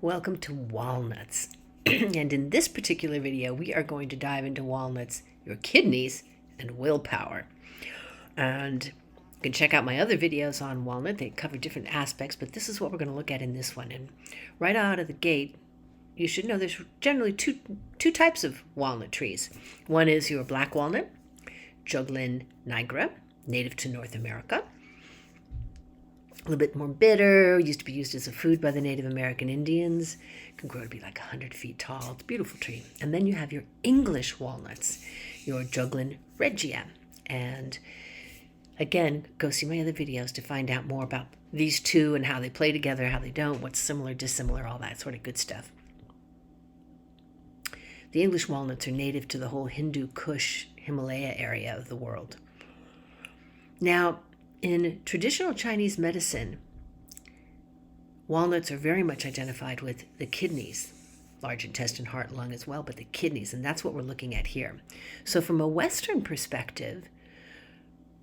Welcome to Walnuts. And in this particular video, we are going to dive into walnuts, your kidneys, and willpower. And you can check out my other videos on walnut. They cover different aspects, but this is what we're going to look at in this one. And right out of the gate, you should know there's generally two types of walnut trees. One is your black walnut, Juglin nigra, native to North America. A little bit more bitter, used to be used as a food by the Native American Indians. Can grow to be like 100 feet tall. It's a beautiful tree. And then you have your English walnuts, your Juglin regia. And again, go see my other videos to find out more about these two and how they play together, how they don't, what's similar, dissimilar, all that sort of good stuff. The English walnuts are native to the whole Hindu Kush Himalaya area of the world. Now, in traditional Chinese medicine, walnuts are very much identified with the kidneys, large intestine, heart, lung as well, but the kidneys, and that's what we're looking at here. So from a Western perspective,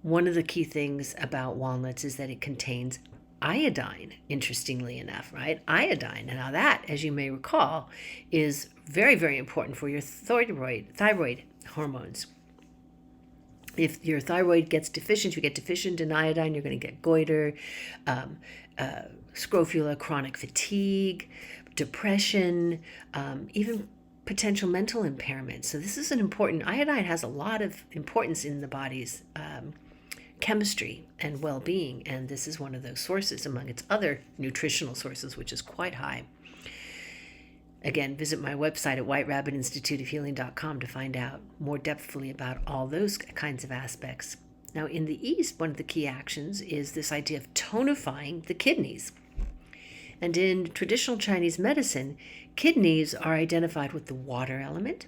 one of the key things about walnuts is that it contains iodine, interestingly enough, right? Iodine. Now that, as you may recall, is very, very important for your thyroid hormones. If your thyroid gets deficient, you get deficient in iodine, you're going to get goiter, scrofula, chronic fatigue, depression, even potential mental impairment. So this is an important, iodine has a lot of importance in the body's chemistry and well-being, and this is one of those sources among its other nutritional sources, which is quite high. Again, visit my website at whiterabbitinstituteofhealing.com to find out more depthfully about all those kinds of aspects. Now, in the East, one of the key actions is this idea of tonifying the kidneys. And in traditional Chinese medicine, kidneys are identified with the water element.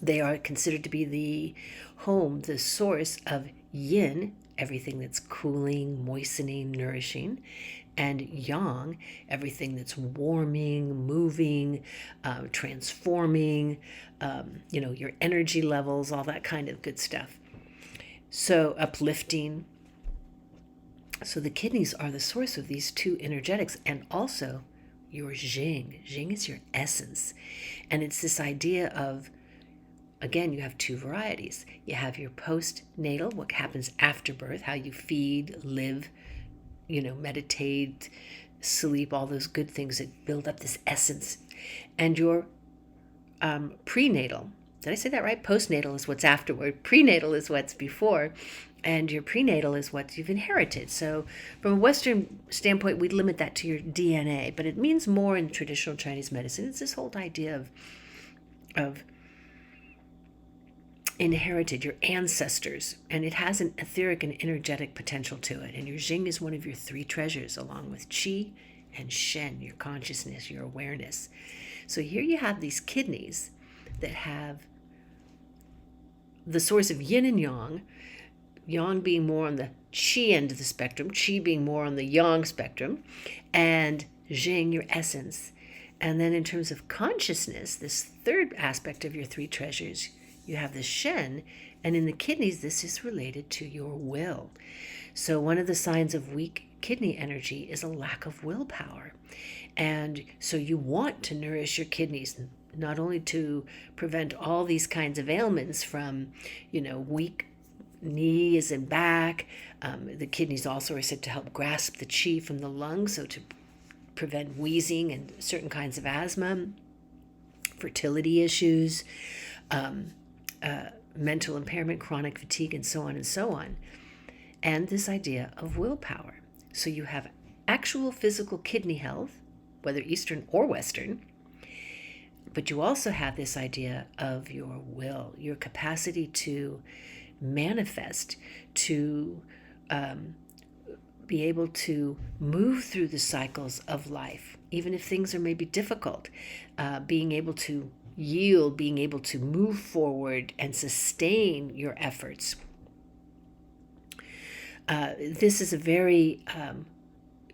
They are considered to be the home, the source of yin, everything that's cooling, moistening, nourishing, and yang, everything that's warming, moving, transforming, your energy levels, all that kind of good stuff. So uplifting. So the kidneys are the source of these two energetics, and also your jing. Jing is your essence. And it's this idea of, again, you have two varieties. You have your postnatal, what happens after birth, how you feed, live, meditate, sleep, all those good things that build up this essence. And your prenatal, did I say that right? Postnatal is what's afterward. Prenatal is what's before. And your prenatal is what you've inherited. So from a Western standpoint, we limit that to your DNA, but it means more in traditional Chinese medicine. It's this whole idea of inherited, your ancestors, and it has an etheric and energetic potential to it. And your Jing is one of your three treasures, along with Qi and Shen, your consciousness, your awareness. So here you have these kidneys that have the source of yin and yang, yang being more on the Qi end of the spectrum, Qi being more on the yang spectrum, and Jing, your essence. And then in terms of consciousness, this third aspect of your three treasures, you have the Shen, and in the kidneys, this is related to your will. So one of the signs of weak kidney energy is a lack of willpower. And so you want to nourish your kidneys, not only to prevent all these kinds of ailments from, weak knees and back. The kidneys also are said to help grasp the qi from the lungs, so to prevent wheezing and certain kinds of asthma, fertility issues, mental impairment, chronic fatigue, and so on and so on. And this idea of willpower. So you have actual physical kidney health, whether Eastern or Western, but you also have this idea of your will, your capacity to manifest, to be able to move through the cycles of life, even if things are maybe difficult, being able to yield, being able to move forward and sustain your efforts. This is a very,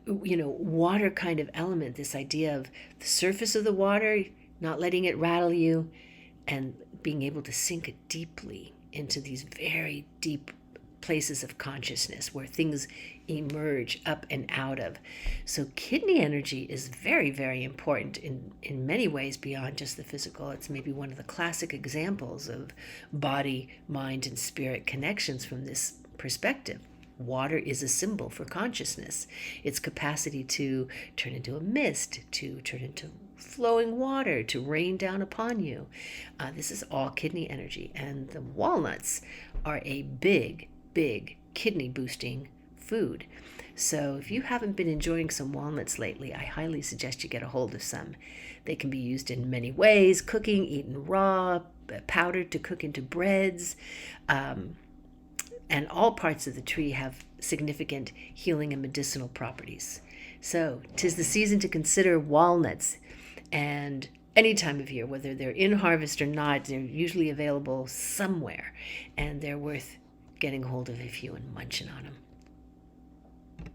water kind of element, this idea of the surface of the water, not letting it rattle you, and being able to sink deeply into these very deep places of consciousness where things emerge up and out of. So kidney energy is very, very important in many ways beyond just the physical. It's maybe one of the classic examples of body, mind, and spirit connections from this perspective. Water is a symbol for consciousness. Its capacity to turn into a mist, to turn into flowing water, to rain down upon you. This is all kidney energy. And the walnuts are a big, big kidney boosting food. So if you haven't been enjoying some walnuts lately, I highly suggest you get a hold of some. They can be used in many ways: cooking, eaten raw, powdered to cook into breads. And all parts of the tree have significant healing and medicinal properties. So 'tis the season to consider walnuts, and any time of year, whether they're in harvest or not, they're usually available somewhere, and they're worth getting hold of if you and munching on them.